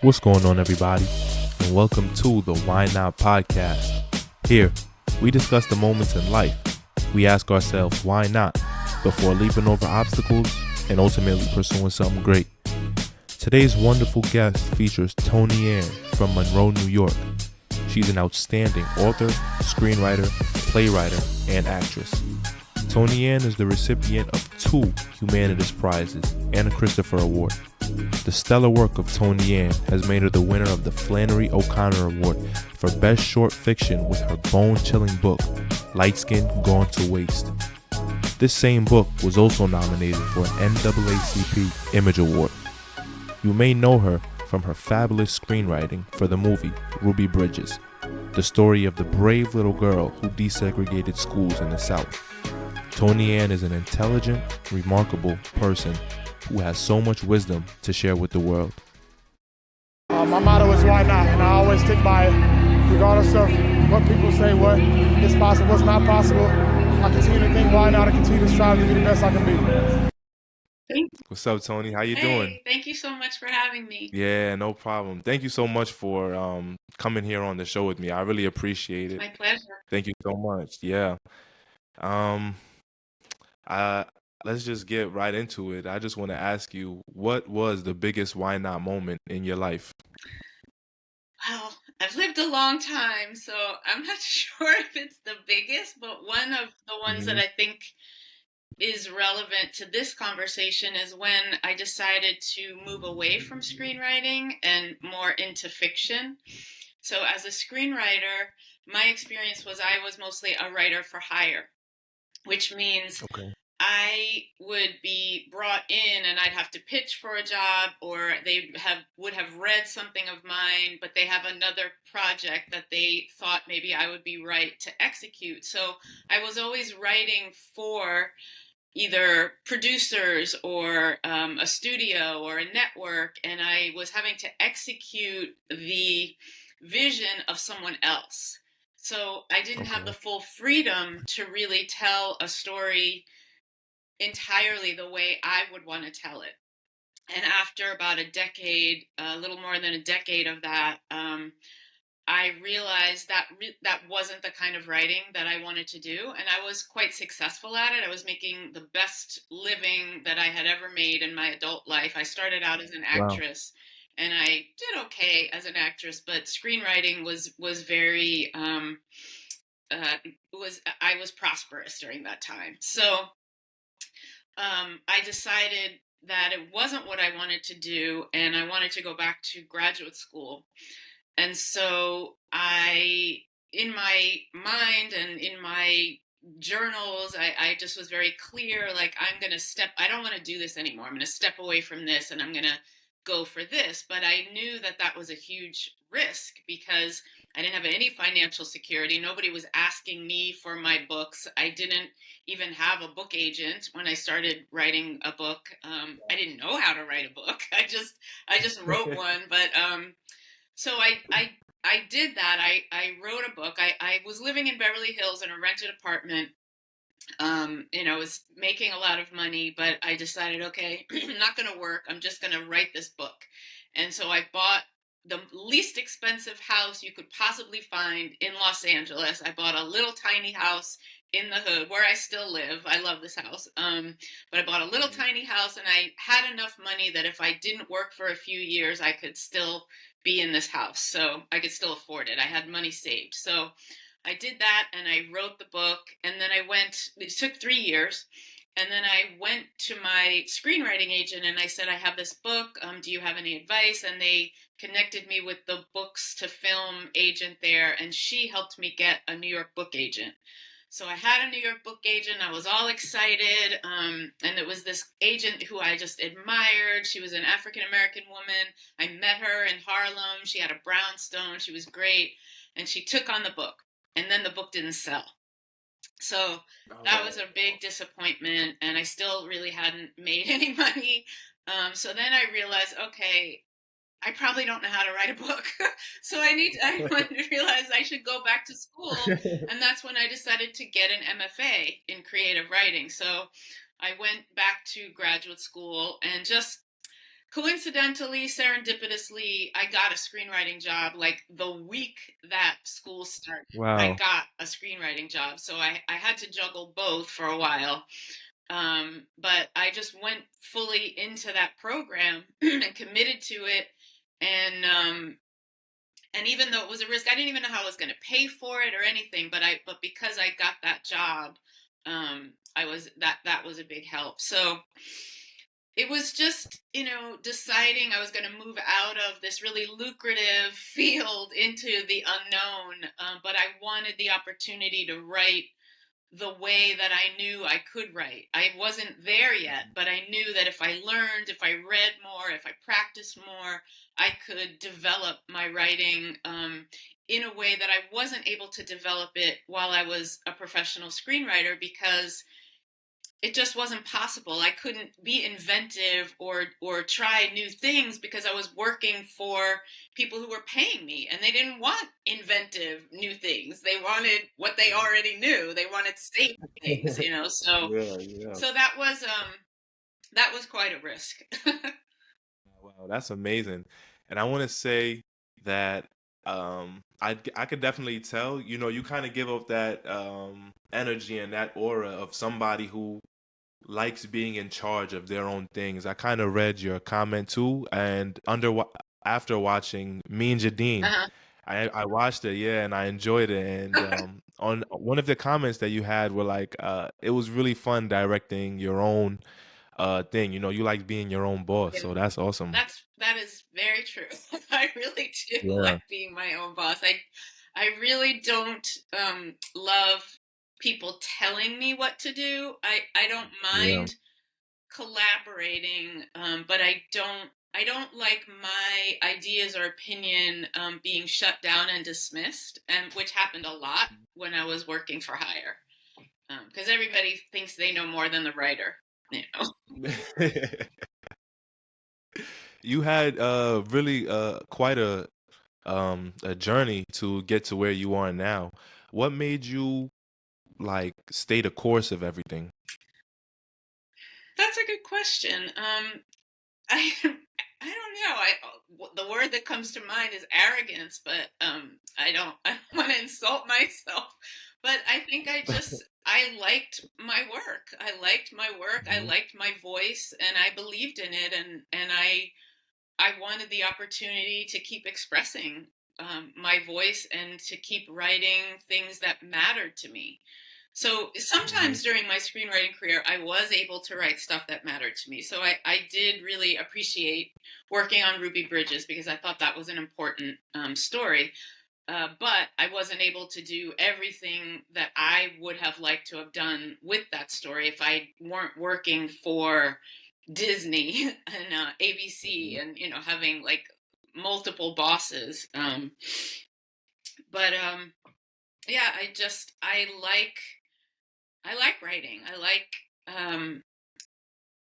What's going on, everybody? And welcome to the Why Not podcast. Here, we discuss the moments in life. We ask ourselves, why not, before leaping over obstacles and ultimately pursuing something great. Today's wonderful guest features Toni Ann from Monroe, New York. She's an outstanding author, screenwriter, playwright, and actress. Toni Ann is the recipient of 2 Humanities Prizes and a Christopher Award. The stellar work of Toni Ann has made her the winner of the Flannery O'Connor Award for Best Short Fiction with her bone-chilling book, Light Skin Gone to Waste. This same book was also nominated for an NAACP Image Award. You may know her from her fabulous screenwriting for the movie Ruby Bridges, the story of the brave little girl who desegregated schools in the South. Toni Ann is an intelligent, remarkable person who has so much wisdom to share with the world. My motto is why not, and I always stick by it, regardless of what people say, what is possible, what's not possible. I continue to think why not, I continue to strive to be the best I can be. What's up, Toni? How you doing? Thank you so much for having me. Yeah, no problem. Thank you so much for coming here on the show with me. I really appreciate it. My pleasure. Thank you so much. Yeah. Let's just get right into it. I just want to ask you, what was the biggest why not moment in your life? Well, I've lived a long time, so I'm not sure if it's the biggest, but one of the ones that I think is relevant to this conversation is when I decided to move away from screenwriting and more into fiction. So as a screenwriter, my experience was I was mostly a writer for hire, which means I would be brought in and I'd have to pitch for a job, or they would have read something of mine, but they have another project that they thought maybe I would be right to execute. So I was always writing for either producers or a studio or a network, and I was having to execute the vision of someone else. So I didn't have the full freedom to really tell a story entirely the way I would want to tell it. And after about a decade, a little more than a decade of that, I realized that that wasn't the kind of writing that I wanted to do. And I was quite successful at it. I was making the best living that I had ever made in my adult life. I started out as an actress, and I did okay as an actress, but screenwriting was very, I was prosperous during that time. So I decided that it wasn't what I wanted to do, and I wanted to go back to graduate school. And so in my mind and in my journals, I just was very clear, like, I don't want to do this anymore. I'm going to step away from this and I'm going to go for this. But I knew that that was a huge risk because I didn't have any financial security. Nobody was asking me for my books. I didn't even have a book agent when I started writing a book. I didn't know how to write a book. I just wrote one. But so I did that. I wrote a book. I was living in Beverly Hills in a rented apartment. I was making a lot of money, but I decided, okay, I'm not going to work. I'm just going to write this book. And so I bought the least expensive house you could possibly find in Los Angeles. I bought a little tiny house in the hood where I still live. I love this house. But I bought a little tiny house, and I had enough money that if I didn't work for a few years, I could still be in this house. So I could still afford it. I had money saved. So I did that, and I wrote the book, and then it took 3 years. And then I went to my screenwriting agent and I said, I have this book. Do you have any advice? And they connected me with the books to film agent there. And she helped me get a New York book agent. So I had a New York book agent. I was all excited. And it was this agent who I just admired. She was an African-American woman. I met her in Harlem. She had a brownstone. She was great. And she took on the book. And then the book didn't sell. So that was a big disappointment, and I still really hadn't made any money. So then I realized, okay, I probably don't know how to write a book. So I realized I should go back to school. And that's when I decided to get an MFA in creative writing. So I went back to graduate school and just coincidentally, serendipitously, I got a screenwriting job like the week that school started. I Wow. got a screenwriting job. So I had to juggle both for a while. But I just went fully into that program and committed to it. And and even though it was a risk, I didn't even know how I was going to pay for it or anything. But because I got that job, I was that was a big help. So it was just, deciding I was going to move out of this really lucrative field into the unknown. But I wanted the opportunity to write the way that I knew I could write. I wasn't there yet, but I knew that if I learned, if I read more, if I practiced more, I could develop my writing in a way that I wasn't able to develop it while I was a professional screenwriter, because it just wasn't possible. I couldn't be inventive or try new things because I was working for people who were paying me, and they didn't want inventive new things. They wanted what they already knew. They wanted safe things. So Yeah, yeah. so that was quite a risk. Wow, that's amazing. And I want to say that I could definitely tell, you kind of give off that energy and that aura of somebody who likes being in charge of their own things. I kind of read your comment too, and after watching Me and Jadine, Uh-huh. I watched it, yeah, and I enjoyed it. And on one of the comments that you had were like, it was really fun directing your own thing. You like being your own boss, Yeah. so that's awesome. That is very true. I really do Yeah. like being my own boss. I really don't love people telling me what to do. I don't Yeah. mind collaborating, but I don't like my ideas or opinion being shut down and dismissed, and which happened a lot when I was working for hire, because everybody thinks they know more than the writer. You know. You had really quite a journey to get to where you are now. What made you like stay the course of everything? That's a good question. I I don't know. The word that comes to mind is arrogance, but I don't want to insult myself. But I think I liked my work. I liked my work. I Mhm. liked my voice, and I believed in it, and I wanted the opportunity to keep expressing my voice and to keep writing things that mattered to me. So Mhm. sometimes during my screenwriting career, I was able to write stuff that mattered to me. So I did really appreciate working on Ruby Bridges, because I thought that was an important story. But I wasn't able to do everything that I would have liked to have done with that story if I weren't working for Disney and ABC, Mhm. and having like multiple bosses. But yeah, I like writing. Um,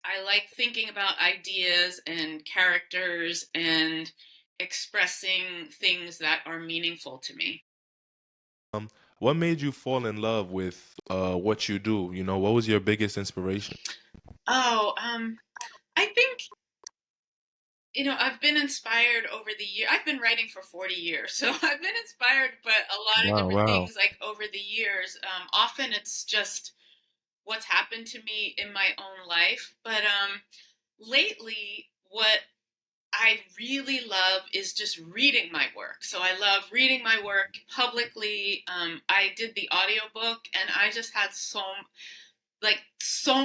I like thinking about ideas and characters and expressing things that are meaningful to me. Um, what made you fall in love with what you do? What was your biggest inspiration? Oh, I think I've been inspired over the year. I've been writing for 40 years, so I've been inspired by a lot of Wow, different wow. things like over the years. Often it's just what's happened to me in my own life, but lately what I really love is just reading my work. So I love reading my work publicly. I did the audiobook, and I just had so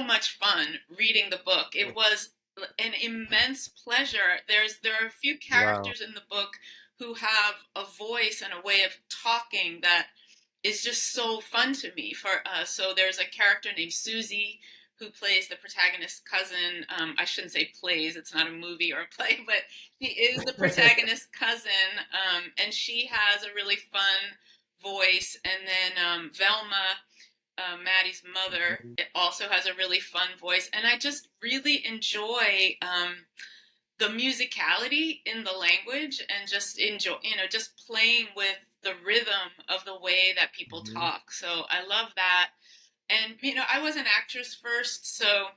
much fun reading the book. It was an immense pleasure. There are a few Wow. characters in the book who have a voice and a way of talking that is just so fun to me. So there's a character named Susie who plays the protagonist's cousin. I shouldn't say plays; it's not a movie or a play, but she is the protagonist's cousin, and she has a really fun voice. And then Velma, Maddie's mother, Mhm. it also has a really fun voice, and I just really enjoy the musicality in the language, and just enjoy, just playing with the rhythm of the way that people Mhm. talk. So I love that. And I was an actress first, so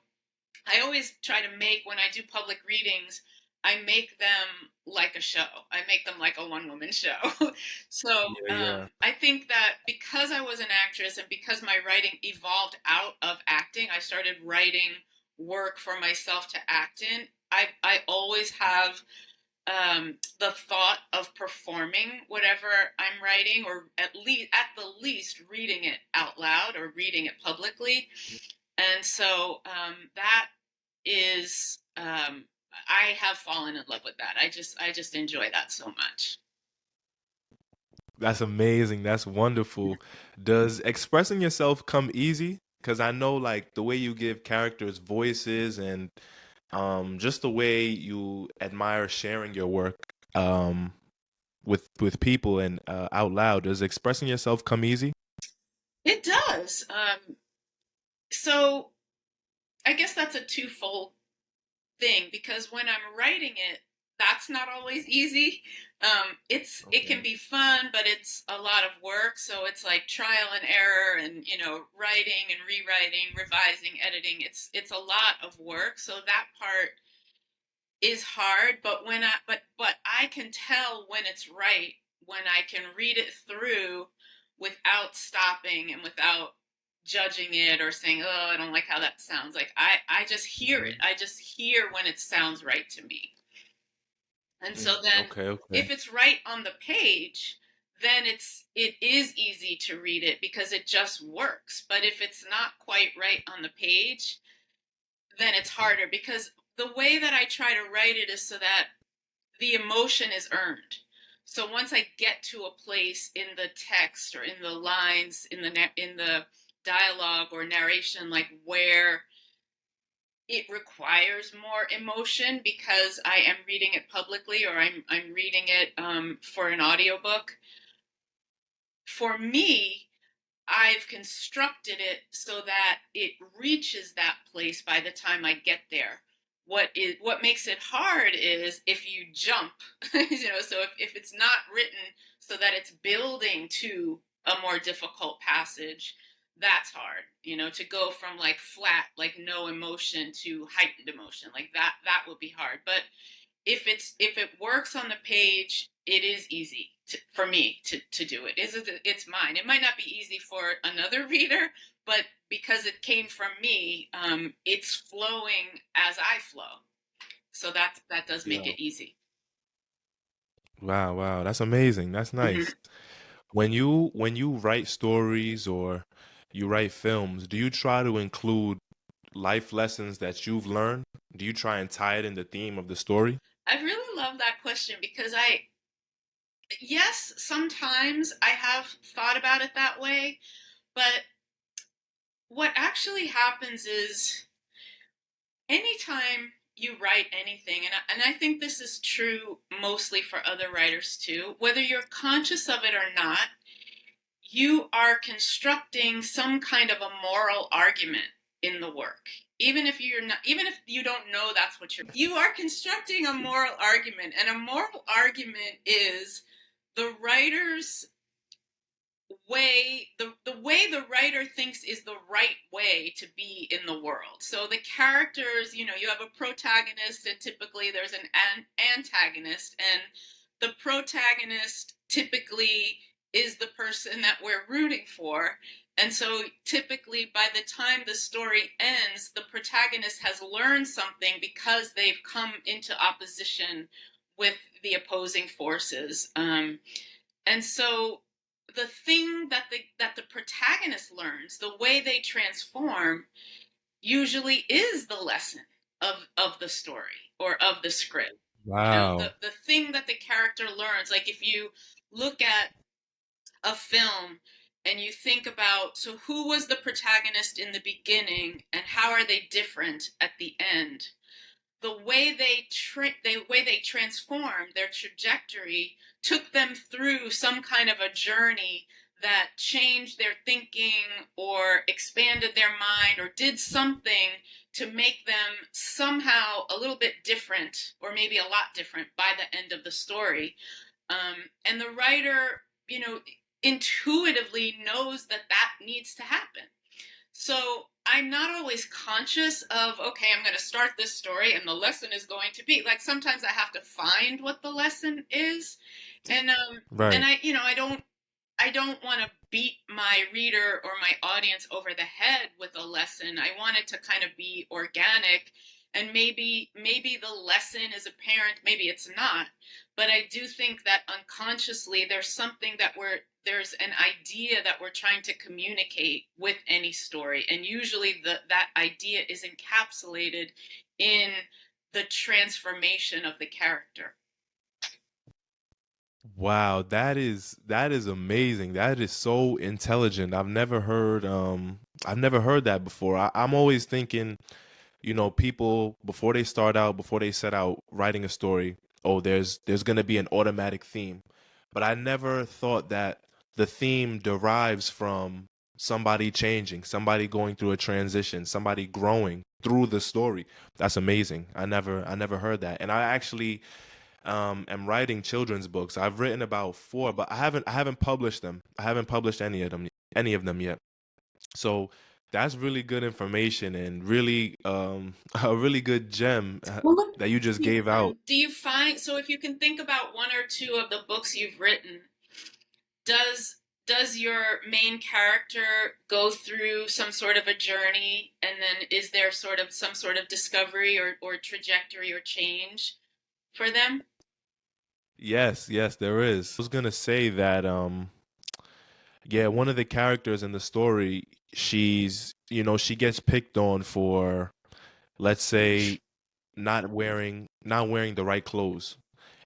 I always try to make, when I do public readings, I make them like a show. I make them like a one-woman show. So Yeah, yeah. I think that because I was an actress and because my writing evolved out of acting, I started writing work for myself to act in. I always have the thought of performing whatever I'm writing, or at the least reading it out loud or reading it publicly. And so that is I have fallen in love with that. I just enjoy that so much. That's amazing. That's wonderful. Does expressing yourself come easy? Because I know like the way you give characters voices and just the way you admire sharing your work um with people and out loud. Does expressing yourself come easy? It does. So I guess that's a twofold thing, because when I'm writing it, that's not always easy. It can Okay. be fun, but it's a lot of work. So it's like trial and error, and writing and rewriting, revising, editing. It's a lot of work. So that part is hard. But I can tell when it's right when I can read it through without stopping and without judging it or saying, oh, I don't like how that sounds. Like I just hear it. Mhm. I just hear when it sounds right to me. And so then Okay, okay. if it's right on the page, then it is easy to read it because it just works. But if it's not quite right on the page, then it's harder, because the way that I try to write it is so that the emotion is earned. So once I get to a place in the text or in the lines in the dialogue or narration, like where it requires more emotion because I am reading it publicly, or I'm reading it for an audiobook. For me, I've constructed it so that it reaches that place by the time I get there. What makes it hard is if you jump, so if it's not written so that it's building to a more difficult passage, that's hard. To go from like flat, like no emotion, to heightened emotion, like that would be hard. But if it works on the page, it is easy for me to do it. It's mine. It might not be easy for another reader, but because it came from me, it's flowing as I flow. So that does make Yeah. it easy. Wow, wow. That's amazing. That's Mhm. nice. When you write stories or you write films, do you try to include life lessons that you've learned? Do you try and tie it in the theme of the story? I really love that question because yes, sometimes I have thought about it that way, but what actually happens is anytime you write anything, and I think this is true mostly for other writers too, whether you're conscious of it or not, you are constructing some kind of a moral argument in the work. Even if you don't know that's what you are constructing a moral argument, and a moral argument is the writer's the way the writer thinks is the right way to be in the world. So the characters, you have a protagonist, and typically there's an antagonist, and the protagonist typically is the person that we're rooting for. And so typically by the time the story ends, the protagonist has learned something because they've come into opposition with the opposing forces. And so the thing that the protagonist learns, the way they transform, usually is the lesson of the story or of the script. Wow. The thing that the character learns, like if you look at a film and you think about, so who was the protagonist in the beginning and how are they different at the end? The way they transformed their trajectory took them through some kind of a journey that changed their thinking or expanded their mind or did something to make them somehow a little bit different, or maybe a lot different by the end of the story. And the writer, intuitively knows that that needs to happen. So I'm not always conscious of, okay, I'm going to start this story and the lesson is going to be like, sometimes I have to find what the lesson is. And Right. I don't want to beat my reader or my audience over the head with a lesson. I want it to kind of be organic, and maybe the lesson is apparent, maybe it's not. But I do think that unconsciously there's an idea that we're trying to communicate with any story, and usually that idea is encapsulated in the transformation of the character. Wow, that is amazing. That is so intelligent. I've never heard that before. I'm always thinking, people before they start out, before they set out writing a story, oh, there's gonna be an automatic theme. But I never thought that the theme derives from somebody changing, somebody going through a transition, somebody growing through the story. That's amazing. I never heard that. And I actually am writing children's books. I've written about four, but I haven't published them. I haven't published any of them yet. So that's really good information and really a really good gem Well, that you just gave out. do you find, so if you can think about one or two of the books you've written, does does your main character go through some sort of a journey, and then is there sort of some sort of discovery or trajectory or change for them? Yes, yes, there is. I was gonna say that yeah, one of the characters in the story, she gets picked on for, let's say, not wearing the right clothes,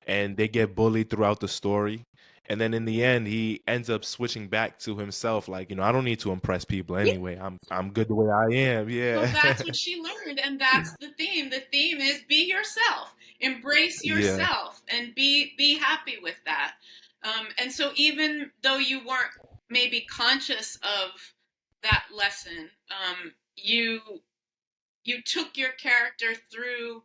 and they get bullied throughout the story. And then in the end, he ends up switching back to himself, like, I don't need to impress people anyway. I'm good the way I am. Well, Yeah. that's what she learned, and that's the theme. The theme is be yourself, embrace Yeah. yourself, and be happy with that. And so, even though you weren't maybe conscious of that lesson, you took your character through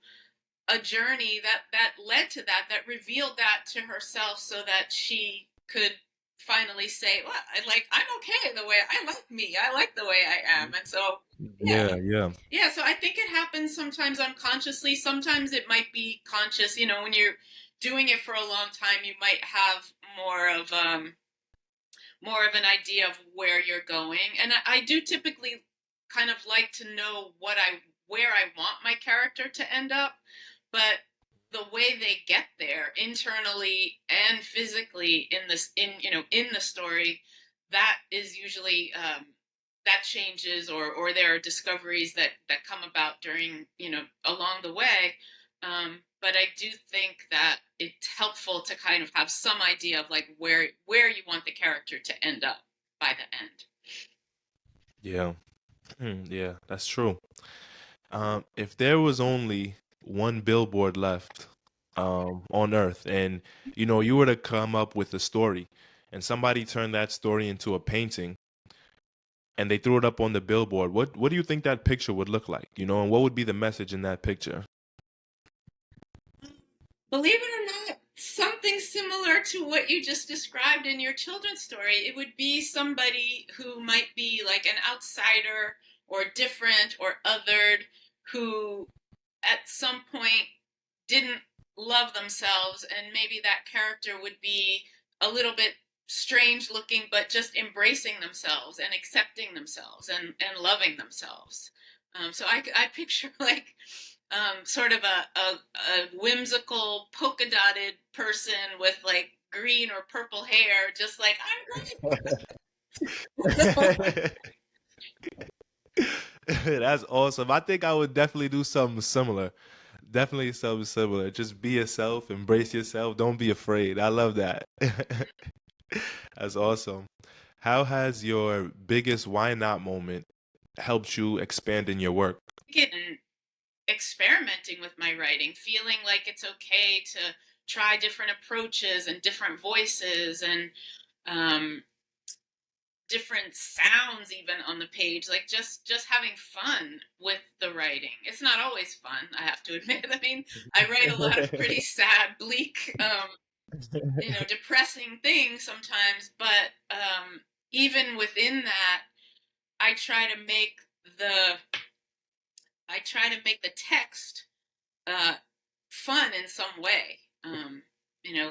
a journey that led to that revealed that to herself, so that she could finally say, well, I'm okay the way I like me, I like the way I am. And so yeah, Yeah, yeah. yeah, so I think it happens sometimes unconsciously, sometimes it might be conscious. When you're doing it for a long time, you might have more of an idea of where you're going. And I do typically kind of like to know where I want my character to end up, but the way they get there internally and physically in the story, that is usually that changes, or there are discoveries that come about during, along the way. But I do think that it's helpful to kind of have some idea of like where you want the character to end up by the end. Yeah. Yeah, that's true. If there was only one billboard left on Earth, and you were to come up with a story, and somebody turned that story into a painting, and they threw it up on the billboard, what do you think that picture would look like? And what would be the message in that picture? Believe it or not, something similar to what you just described in your children's story. It would be somebody who might be like an outsider or different or othered, who at some point didn't love themselves, and maybe that character would be a little bit strange looking, but just embracing themselves and accepting themselves and loving themselves. So I picture like sort of a whimsical polka dotted person with like green or purple hair, just like I'm great. That's awesome. I think I would definitely do something similar. Definitely something similar. Just be yourself, embrace yourself, don't be afraid. I love that. That's awesome. How has your biggest why not moment helped you expand in your work? Getting experimenting with my writing, feeling like it's okay to try different approaches and different voices, and um, different sounds even on the page, like just having fun with the writing. It's not always fun, I have to admit. I mean, I write a lot of pretty sad, bleak, depressing things sometimes, but even within that, I try to make the text fun in some way,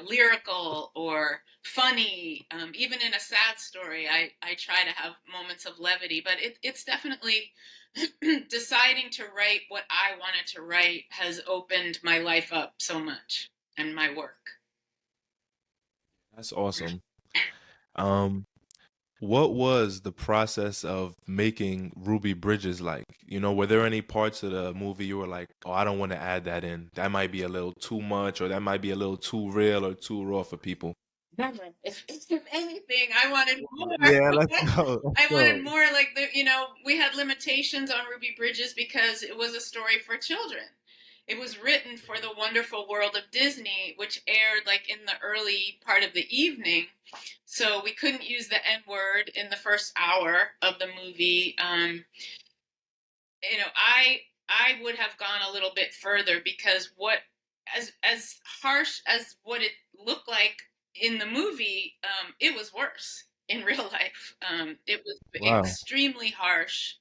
lyrical or funny. Even in a sad story, I try to have moments of levity, but it's definitely deciding to write what I wanted to write has opened my life up so much and my work. That's awesome. Um, what was the process of making Ruby Bridges like? Were there any parts of the movie you were like, oh, I don't want to add that in. That might be a little too much, or that might be a little too real or too raw for people. Never. If anything, I wanted more. Yeah, let's go. Let's I wanted go. more. Like we had limitations on Ruby Bridges because it was a story for children. It was written for the wonderful world of Disney, which aired like in the early part of the evening. So we couldn't use the N word in the first hour of the movie. I would have gone a little bit further because as harsh as what it looked like in the movie, it was worse in real life. It was Wow. extremely harsh.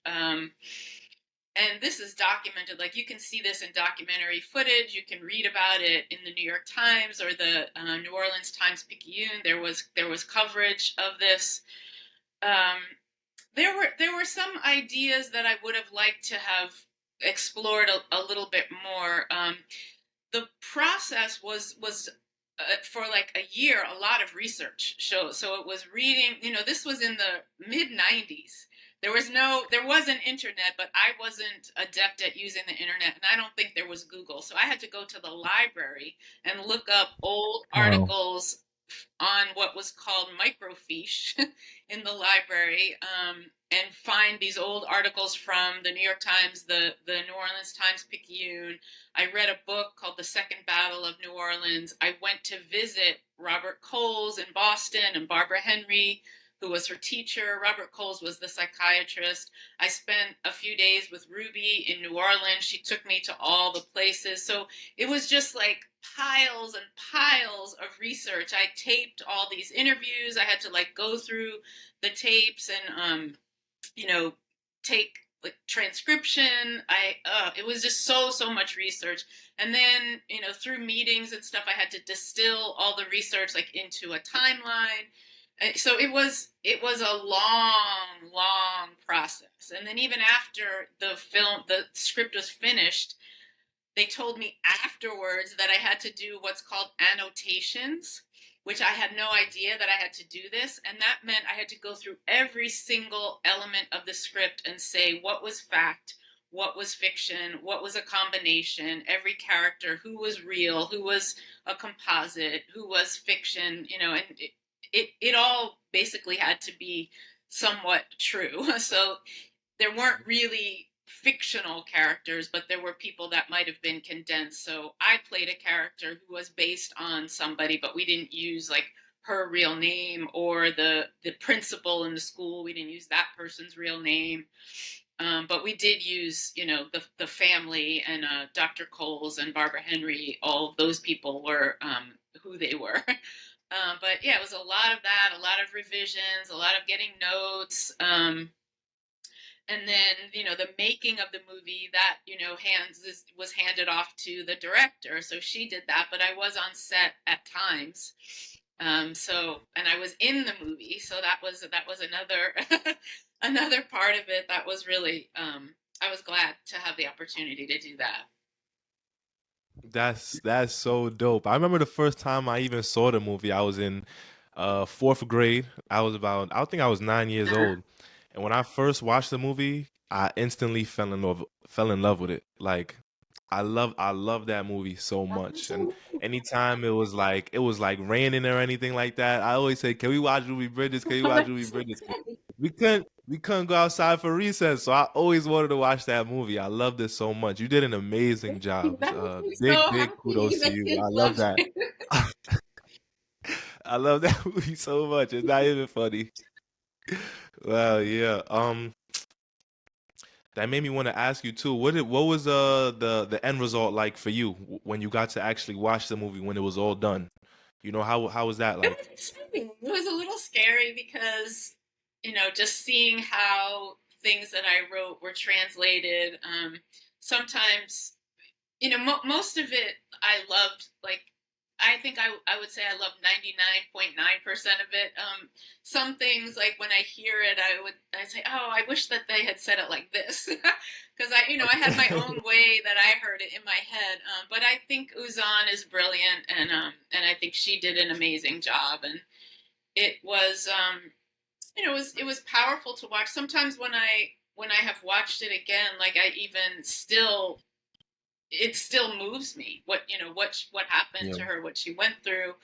And this is documented. Like you can see this in documentary footage. You can read about it in the New York Times or the New Orleans Times-Picayune. There was coverage of this. There were some ideas that I would have liked to have explored a little bit more. The process was for like a year, a lot of research shows. So it was reading. This was in the mid '90s. There wasn't internet, but I wasn't adept at using the internet, and I don't think there was Google. So I had to go to the library and look up old Wow. articles on what was called microfiche in the library, and find these old articles from the New York Times, the New Orleans Times-Picayune. I read a book called The Second Battle of New Orleans. I went to visit Robert Coles in Boston and Barbara Henry, who was her teacher. Robert Coles was the psychiatrist. I spent a few days with Ruby in New Orleans. She took me to all the places. So it was just like piles and piles of research. I taped all these interviews. I had to like go through the tapes and take like transcription. It was just so much research. And then through meetings and stuff, I had to distill all the research like into a timeline. So it was a long process. And then even after the script was finished, they told me afterwards that I had to do what's called annotations, which I had no idea that I had to do this. And that meant I had to go through every single element of the script and say what was fact, what was fiction, what was a combination, every character, who was real, who was a composite, who was fiction, and it all basically had to be somewhat true. So there weren't really fictional characters, but there were people that might have been condensed. So I played a character who was based on somebody, but we didn't use like her real name, or the principal in the school. We didn't use that person's real name. But we did use, the family, and Dr. Coles and Barbara Henry. All of those people were who they were. But yeah, it was a lot of that, a lot of revisions, a lot of getting notes. And then, the making of the movie, that, was handed off to the director. So she did that, but I was on set at times. And I was in the movie. So that was another, another part of it that was really, I was glad to have the opportunity to do that. That's so dope. I remember the first time I even saw the movie. I was in fourth grade. I think I was 9 years Uh-huh. old. And when I first watched the movie, I instantly fell in love with it. Like I love that movie so much. And anytime it was like raining or anything like that, I always say, "Can we watch Ruby Bridges? Can we watch Ruby Bridges?" We couldn't go outside for recess, so I always wanted to watch that movie. I loved it so much. You did an amazing job. That makes me Big so big happy kudos to that you. kids I love love that. it. I love that movie so much. It's not even funny. Well, yeah. That made me want to ask you too. What was the end result like for you when you got to actually watch the movie when it was all done? How was that It like? was exciting. It was a little scary because, just seeing how things that I wrote were translated. Sometimes, most of it I loved. Like, I think I would say I loved 99.9% of it. Some things, like when I hear it, I'd say, oh, I wish that they had said it like this, because I had my own way that I heard it in my head. But I think Uzan is brilliant, and I think she did an amazing job, and it was it was powerful to watch. Sometimes when I have watched it again, like I even still it still moves me. What happened Yeah. to her, what she went through,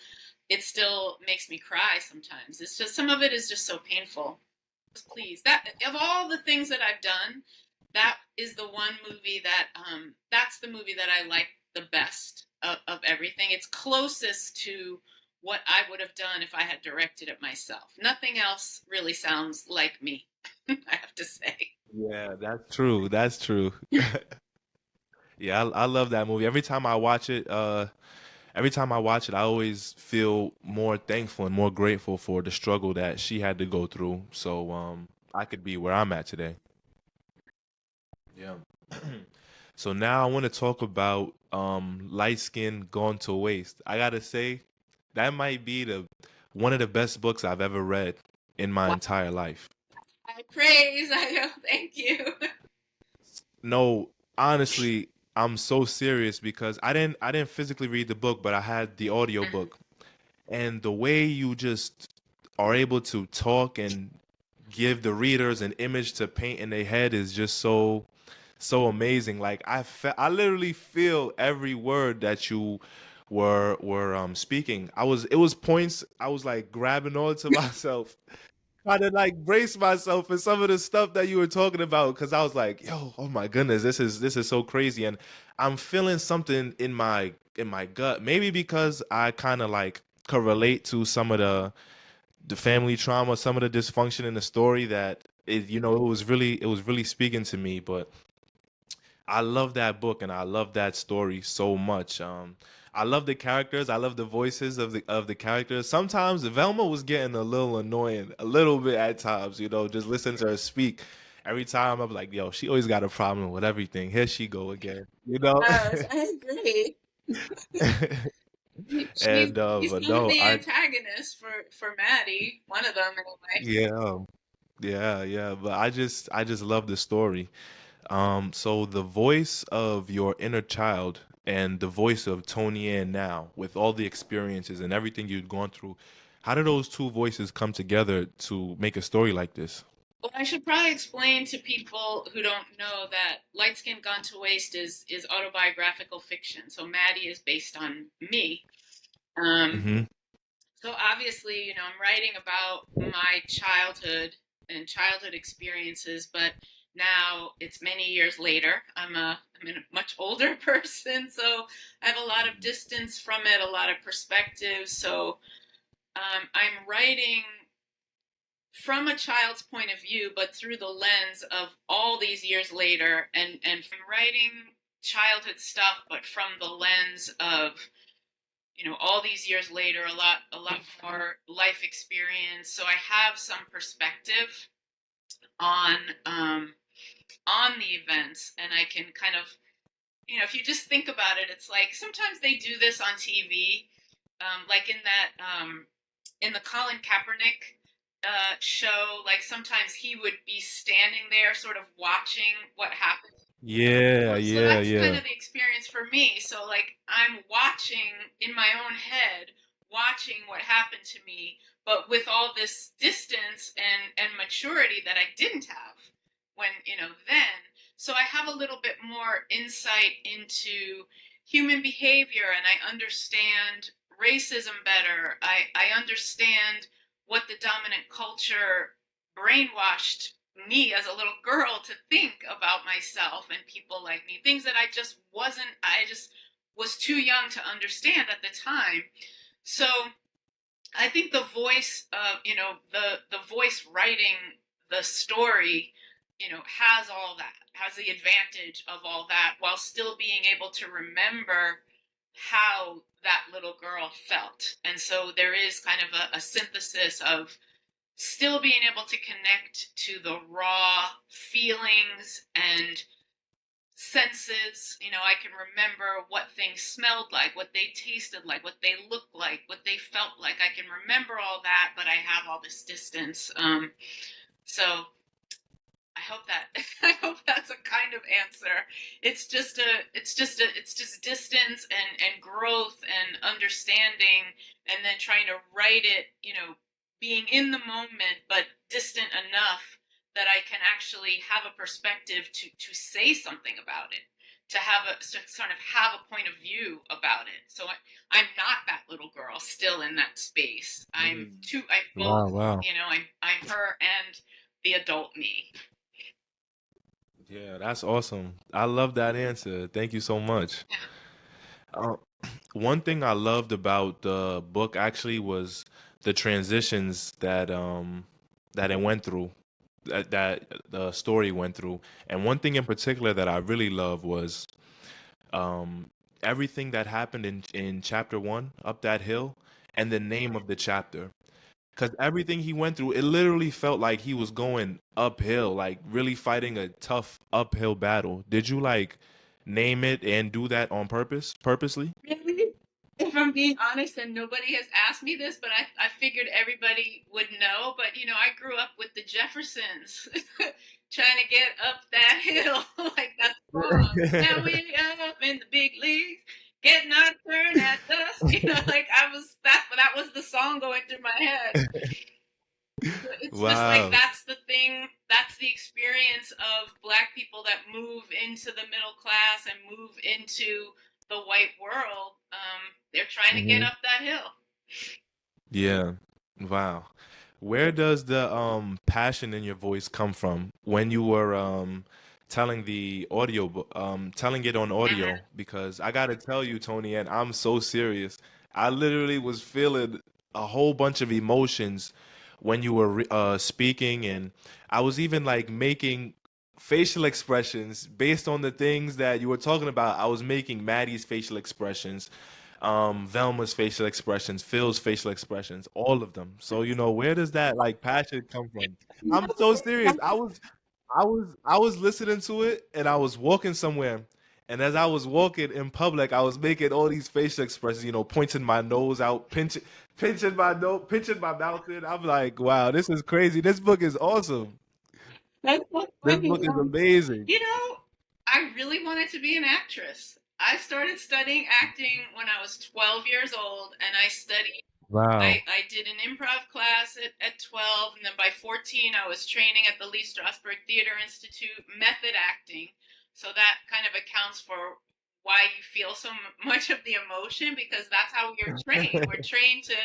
it still makes me cry sometimes. It's just, some of it is just so painful. Please, that of all the things that I've done, that is the one movie that's the movie that I like the best of everything. It's closest to what I would have done if I had directed it myself. Nothing else really sounds like me, I have to say. Yeah, that's true. That's true. Yeah, I love that movie. Every time I watch it, I always feel more thankful and more grateful for the struggle that she had to go through, so I could be where I'm at today. Yeah. So now I want to talk about Light Skin Gone to Waste. I gotta say, that might be the one of the best books I've ever read in my Wow. entire life. Thank you. No, honestly, I'm so serious because I didn't physically read the book, but I had the audio book. And the way you just are able to talk and give the readers an image to paint in their head is just so amazing. Like I literally feel every word that you were speaking. It was points I was like grabbing on to myself, trying to like brace myself for some of the stuff that you were talking about, because I was like, yo, oh my goodness, this is so crazy. And I'm feeling something in my gut. Maybe because I kind of like could relate to some of the family trauma, some of the dysfunction in the story, that it was really speaking to me. But I love that book and I love that story so much. I love the characters. I love the voices of the characters. Sometimes Velma was getting a little annoying, a little bit at times. Just listen to her speak. Every time I'm like, yo, she always got a problem with everything. Here she go again. Yes, I agree. And She's but kind of no, the I antagonist for Maddie, one of them anyway. yeah, yeah. But I just love the story. So the voice of your inner child and the voice of Tony Ann now, with all the experiences and everything you've gone through, how do those two voices come together to make a story like this? Well, I should probably explain to people who don't know that Light Skin Gone to Waste is autobiographical fiction. So Maddie is based on me. Um, Hmm. so obviously, I'm writing about my childhood and childhood experiences, but now it's many years later. I'm a much older person, so I have a lot of distance from it, a lot of perspective. So I'm writing from a child's point of view, but through the lens of all these years later, and from writing childhood stuff, but from the lens of all these years later, a lot more life experience. So I have some perspective on um, on the events, and I can kind of, if you just think about it, it's like sometimes they do this on TV, like in the Colin Kaepernick show. Like sometimes he would be standing there, sort of watching what happened. Yeah, So yeah, that's kind yeah. of the experience for me. So like I'm watching in my own head, watching what happened to me, but with all this distance and maturity that I didn't have when then. So I have a little bit more insight into human behavior, and I understand racism better. I understand what the dominant culture brainwashed me as a little girl to think about myself and people like me, things that I just was too young to understand at the time. So I think the voice of, the voice writing the story, has all that, has the advantage of all that, while still being able to remember how that little girl felt. And so there is kind of a synthesis of still being able to connect to the raw feelings and senses. I can remember what things smelled like, what they tasted like, what they looked like, what they felt like. I can remember all that, but I have all this distance. So I hope that I hope that's a kind of answer. It's just distance and growth and understanding, and then trying to write it, being in the moment but distant enough that I can actually have a perspective to say something about it, to sort of have a point of view about it. So I'm not that little girl still in that space. I'm both, Wow, wow. I'm her and the adult me. Yeah, that's awesome. I love that answer. Thank you so much. Uh, one thing I loved about the book actually was the transitions that it went through, that the story went through. And one thing in particular that I really love was um everything that happened in chapter 1, Up That Hill, and the name of the chapter. Because everything he went through, it literally felt like he was going uphill, like really fighting a tough uphill battle. Did you like name it and do that on purposely? Really? If I'm being honest, and nobody has asked me this, but I figured everybody would know. But I grew up with the Jeffersons, trying to get up that hill, like that song. Now we up in the big leagues, getting our turn at dusk. Like that was the song going through my head. It's just like Wow. that's the thing, that's the experience of Black people that move into the middle class and move into the white world. They're trying to get Hmm. up that hill. Yeah. Wow. Where does the passion in your voice come from when you were telling the telling it on audio? Because I gotta tell you, Tony, and I'm so serious. I literally was feeling a whole bunch of emotions when you were speaking, and I was even like making facial expressions based on the things that you were talking about. I was making Maddie's facial expressions, Velma's facial expressions, Phil's facial expressions, all of them. So, where does that like passion come from? I'm so serious. I was listening to it and I was walking somewhere. And as I was walking in public, I was making all these facial expressions, pointing my nose out, pinching my nose, pinching my mouth in. I'm like, wow, this is crazy. This book is awesome. That's so This funny. book is amazing. I really wanted to be an actress. I started studying acting when I was 12 years old, and Wow. I did an improv class at 12, and then by 14, I was training at the Lee Strasberg Theater Institute, method acting. So that kind of accounts for why you feel so much of the emotion, because that's how we're trained. We're trained to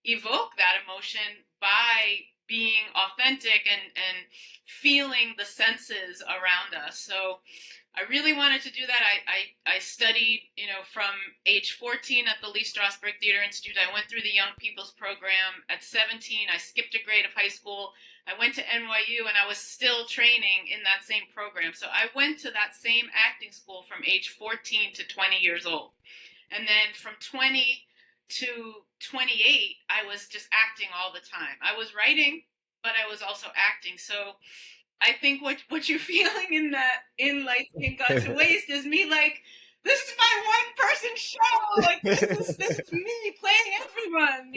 evoke that emotion by being authentic and feeling the senses around us. So I really wanted to do that. I studied, from age 14 at the Lee Strasberg Theater Institute. I went through the Young People's Program. At 17, I skipped a grade of high school. I went to NYU, and I was still training in that same program. So I went to that same acting school from age 14 to 20 years old. And then from 20 to 28, I was just acting all the time. I was writing, but I was also acting. So I think what you're feeling in Light Skin Got to Waste is me like, this is my one person show. Like this is me playing everyone,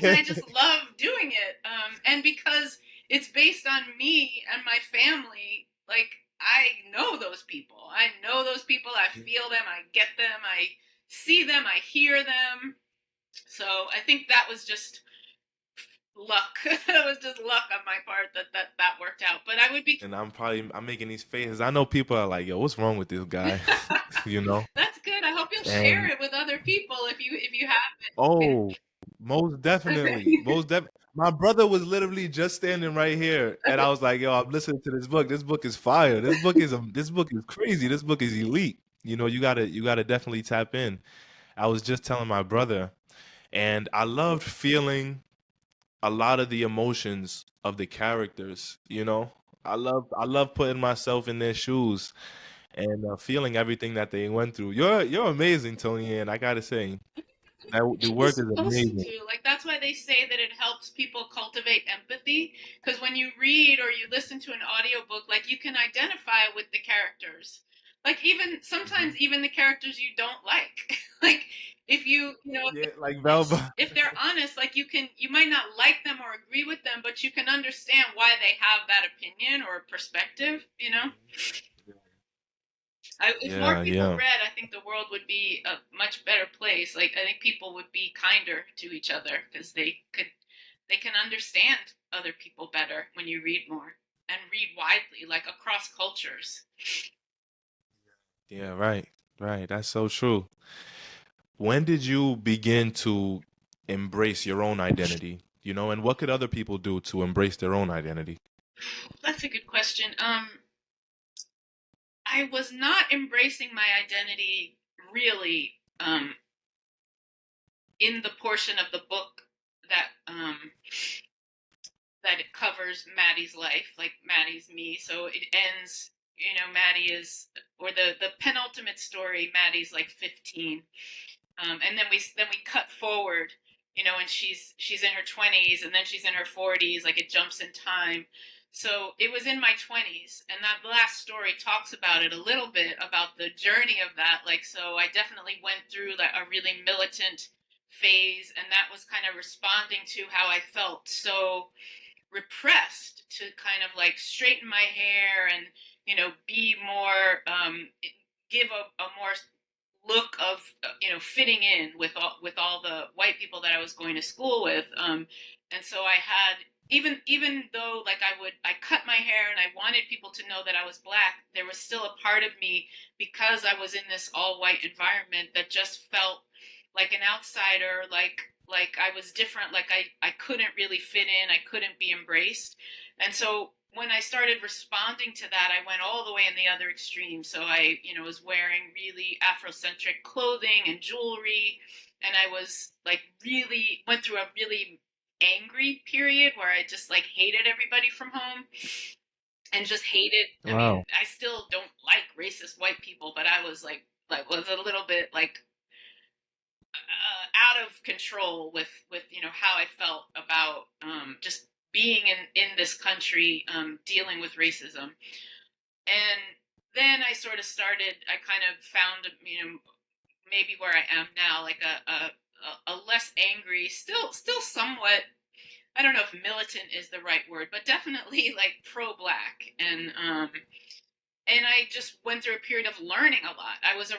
and I just love doing it. And because it's based on me and my family, like I know those people. I know those people. I feel them. I get them. I see them. I hear them. So I think that was just luck. It was just luck on my part that worked out. But I would be. And I'm making these faces. I know people are like, "Yo, what's wrong with this guy?" you know? That's good. I hope you'll share And it with other people if you have it. oh, most definitely. My brother was literally just standing right here, and I was like, "Yo, I'm listening to this book. This book is fire. This book is crazy. This book is elite. You gotta definitely tap in." I was just telling my brother, and I loved feeling a lot of the emotions of the characters. I love putting myself in their shoes and feeling everything that they went through. You're amazing, Tony, and I gotta say. The You're work is supposed amazing. to. Like, that's why they say that it helps people cultivate empathy. Because when you read or you listen to an audiobook, like, you can identify with the characters. Like, even sometimes, even the characters you don't like. Like, if Yeah, like yes, Velva. if they're honest, like, you might not like them or agree with them, but you can understand why they have that opinion or perspective. If more Yeah, people yeah. read, I think the world would be a much better place. Like, I think people would be kinder to each other because they can understand other people better when you read more and read widely, like across cultures. Yeah, right. Right. That's so true. When did you begin to embrace your own identity? And what could other people do to embrace their own identity? That's a good question. I was not embracing my identity really in the portion of the book that it covers Maddie's life, like Maddie's me. So it ends, Maddie is, or the penultimate story, Maddie's like 15, and then we cut forward, and she's in her 20s, and then she's in her 40s, like it jumps in time. So it was in my 20s, and that last story talks about it a little bit, about the journey of that. Like, so I definitely went through like a really militant phase, and that was kind of responding to how I felt so repressed, to kind of like straighten my hair and be more give a more look of fitting in with all the white people that I was going to school with, and so I had, even though like I cut my hair and I wanted people to know that I was black, there was still a part of me, because I was in this all white environment, that just felt like an outsider, like I was different, like I couldn't really fit in, I couldn't be embraced. And so when I started responding to that, I went all the way in the other extreme. So I, was wearing really Afrocentric clothing and jewelry, and I was like really went through a really angry period where I just like hated everybody from home, and just hated. I mean, Wow. I still don't like racist white people, but I was like was a little bit like out of control with how I felt about just being in this country, dealing with racism. And then I sort of started. I kind of found maybe where I am now, like a less angry, still somewhat. I don't know if militant is the right word, but definitely like pro-black, and I just went through a period of learning a lot. I was in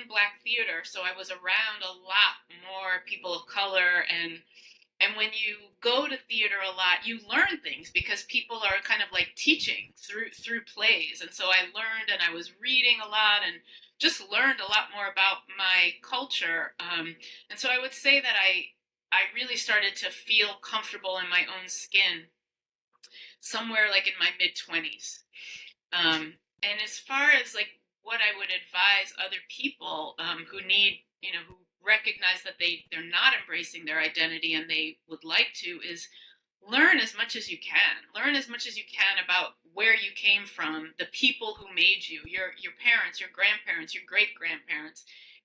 black theater, so I was around a lot more people of color, and when you go to theater a lot, you learn things because people are kind of like teaching through plays. And so I learned, and I was reading a lot, and just learned a lot more about my culture. And so I would say that I really started to feel comfortable in my own skin somewhere like in my mid 20s. And as far as like what I would advise other people who need, who recognize that they're not embracing their identity and they would like to, is learn as much as you can. Learn as much as you can about where you came from, the people who made you, your parents, your grandparents, your great grandparents.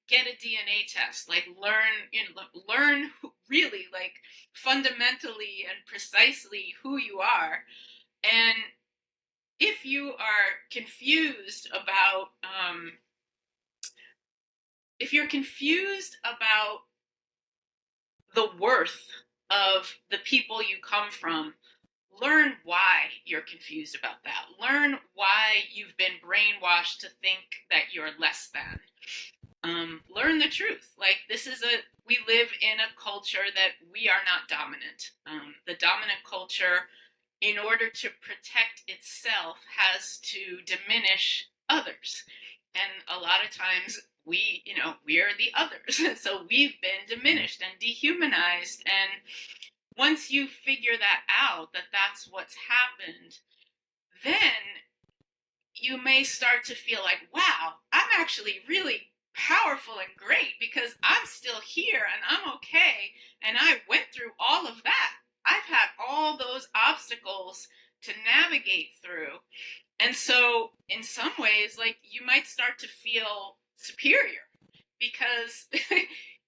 Get a DNA test. Like learn really like fundamentally and precisely who you are. And if you are confused about if you're confused about the worth of the people you come from, learn why you're confused about that. Learn why you've been brainwashed to think that you're less than. Learn the truth. Like, we live in a culture that we are not dominant. The dominant culture, in order to protect itself, has to diminish others. And a lot of times we're the others. So we've been diminished and dehumanized. And once you figure that out, that that's what's happened, then you may start to feel like, wow, I'm actually really powerful and great because I'm still here and I'm okay. And I went through all of that. I've had all those obstacles to navigate through. And so, in some ways, like, you might start to feel superior because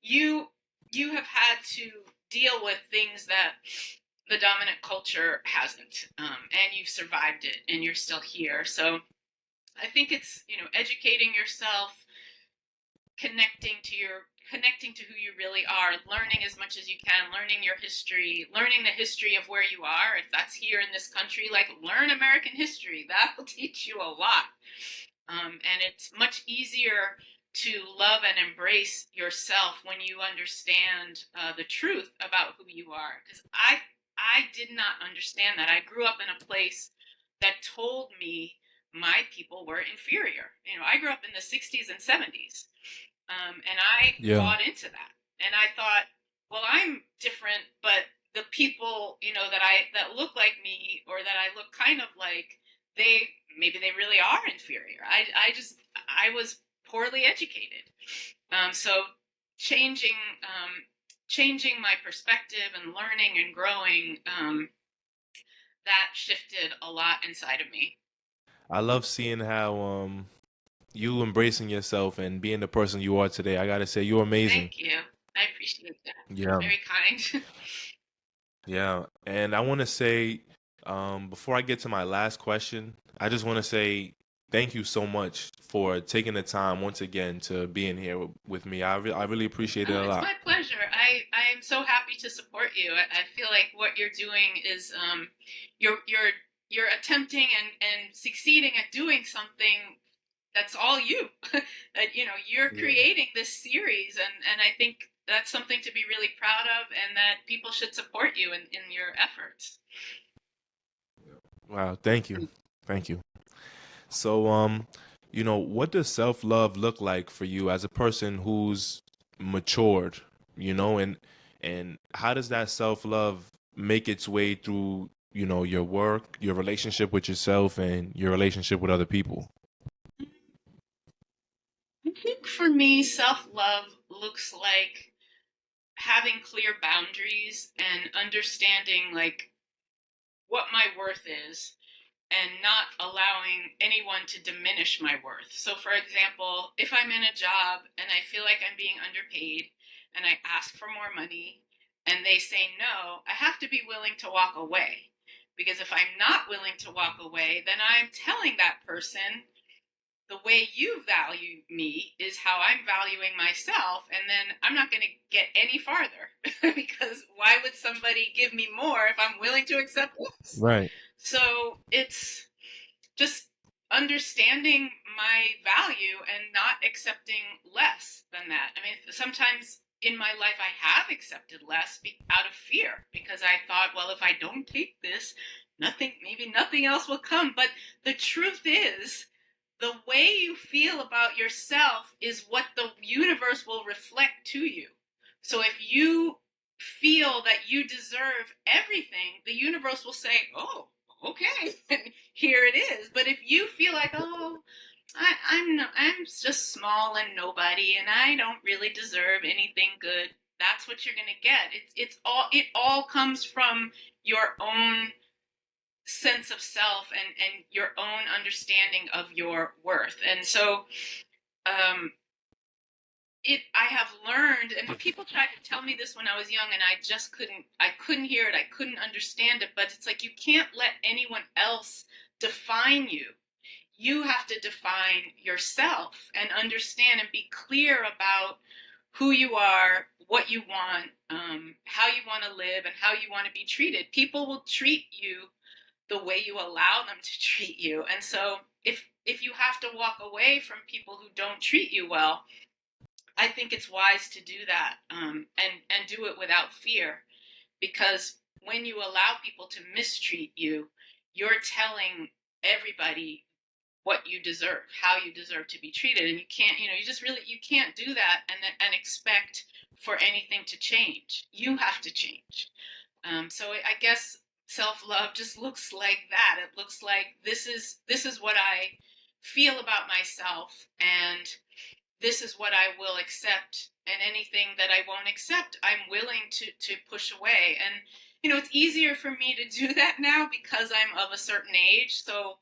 you you have had to deal with things that the dominant culture hasn't, and you've survived it, and you're still here. So I think it's, educating yourself, connecting to who you really are, learning as much as you can, learning your history, learning the history of where you are. If that's here in this country, like, learn American history. That will teach you a lot. And it's much easier to love and embrace yourself when you understand the truth about who you are. Because I did not understand that. I grew up in a place that told me my people were inferior. I grew up in the 60s and 70s. And I bought into that. And I thought, well, I'm different, but the people, that look like me, or that I look kind of like, maybe they really are inferior. I was poorly educated. So changing my perspective and learning and growing, that shifted a lot inside of me. I love seeing how you embracing yourself and being the person you are today. I gotta say, you're amazing. Thank you. I appreciate that. Yeah. Very kind. Yeah. And I want to say, before I get to my last question, I just want to say thank you so much for taking the time once again to being here with me. I really appreciate it a lot. It's my pleasure. I am so happy to support you. I feel like what you're doing is you're attempting and succeeding at doing something that's all you. That you're creating this series, and I think that's something to be really proud of, and that people should support you in your efforts. Wow, thank you. Thank you. So, what does self-love look like for you as a person who's matured, and how does that self-love make its way through, your work, your relationship with yourself, and your relationship with other people? I think for me, self-love looks like having clear boundaries and understanding, like, what my worth is, and not allowing anyone to diminish my worth. So, for example, if I'm in a job and I feel like I'm being underpaid and I ask for more money and they say no, I have to be willing to walk away. Because if I'm not willing to walk away, then I'm telling that person, the way you value me is how I'm valuing myself, and then I'm not going to get any farther. Because why would somebody give me more if I'm willing to accept less? Right. So it's just understanding my value and not accepting less than that. I mean, sometimes in my life I have accepted less out of fear, because I thought, well, if I don't take this, maybe nothing else will come. But the truth is, the way you feel about yourself is what the universe will reflect to you. So if you feel that you deserve everything, the universe will say, oh, okay, here it is. But if you feel like, oh, I'm just small and nobody, and I don't really deserve anything good, that's what you're gonna get. It all comes from your own sense of self and your own understanding of your worth. And so I have learned, and people tried to tell me this when I was young, and I just couldn't hear it, I couldn't understand it, but it's like, you can't let anyone else define you. You have to define yourself and understand and be clear about who you are, what you want, how you want to live, and how you want to be treated. People will treat you the way you allow them to treat you. And so if you have to walk away from people who don't treat you well, I think it's wise to do that, and do it without fear. Because when you allow people to mistreat you, you're telling everybody what you deserve, how you deserve to be treated. And you can't, you can't do that and expect for anything to change. You have to change. So I guess self-love just looks like that. It looks like, this is what I feel about myself, and this is what I will accept, and anything that I won't accept, I'm willing to push away. And it's easier for me to do that now because I'm of a certain age. So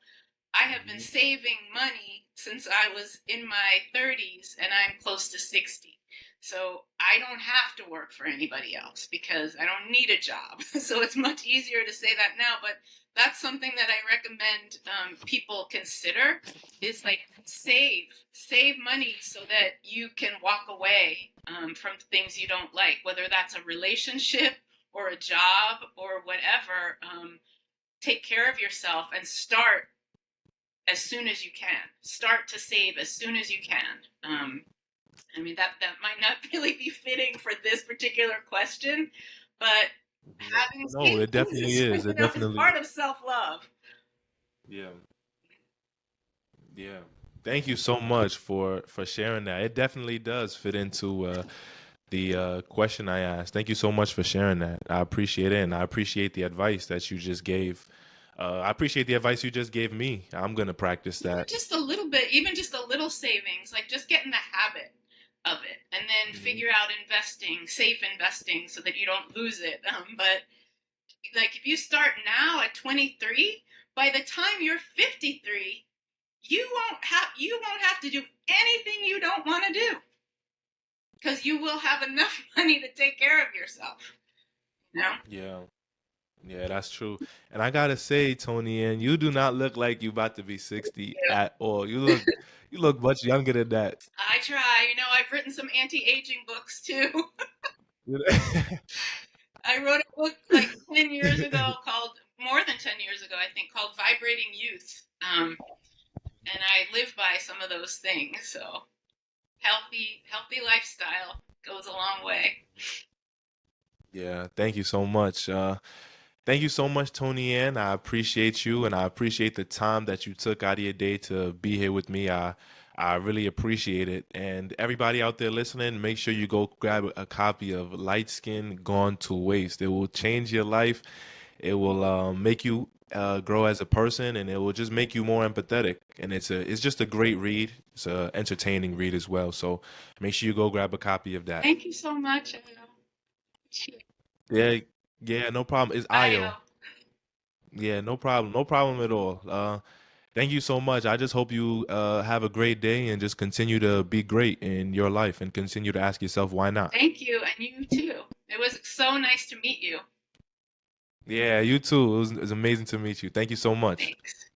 I have been saving money since I was in my 30s, and I'm close to 60. So I don't have to work for anybody else because I don't need a job. So it's much easier to say that now, but that's something that I recommend people consider is like save money so that you can walk away from things you don't like, whether that's a relationship or a job or whatever. Take care of yourself and start as soon as you can. Start to save as soon as you can. I mean, that might not really be fitting for this particular question, but having No, it savings definitely is. It is definitely, part of self-love. yeah, yeah. Thank you so much for sharing that. It definitely does fit into the question I asked. Thank you so much for sharing that. I appreciate it, and I appreciate the advice that you just gave. I appreciate the advice you just gave me. I'm gonna practice Even that. just a little bit, even just a little savings, like just get in the habit of it and then Mhm. figure out investing, safe investing so that you don't lose it. But like if you start now at 23, by the time you're 53, you won't have to do anything you don't want to do because you will have enough money to take care of yourself. You know? Yeah, yeah, that's true. And I gotta say, Tony, and you do not look like you about to be 60 at all. You look much younger than that. I try. You know, I've written some anti-aging books too. I wrote a book like 10 years ago called, more than 10 years ago, I think, called Vibrating Youth. And I live by some of those things. So healthy lifestyle goes a long way. Yeah, thank you so much. Thank you so much, Tony Ann. I appreciate you, and I appreciate the time that you took out of your day to be here with me. I really appreciate it. And everybody out there listening, make sure you go grab a copy of Light Skin Gone to Waste. It will change your life. It will make you grow as a person, and it will just make you more empathetic. And it's just a great read. It's a entertaining read as well. So make sure you go grab a copy of that. Thank you so much. Yeah, yeah, no problem. It's Bye. Io. Yeah, no problem. No problem at all. Thank you so much. I just hope you have a great day and just continue to be great in your life and continue to ask yourself, why not? Thank you, and you too. It was so nice to meet you. Yeah, you too. It was amazing to meet you. Thank you so much. Thanks.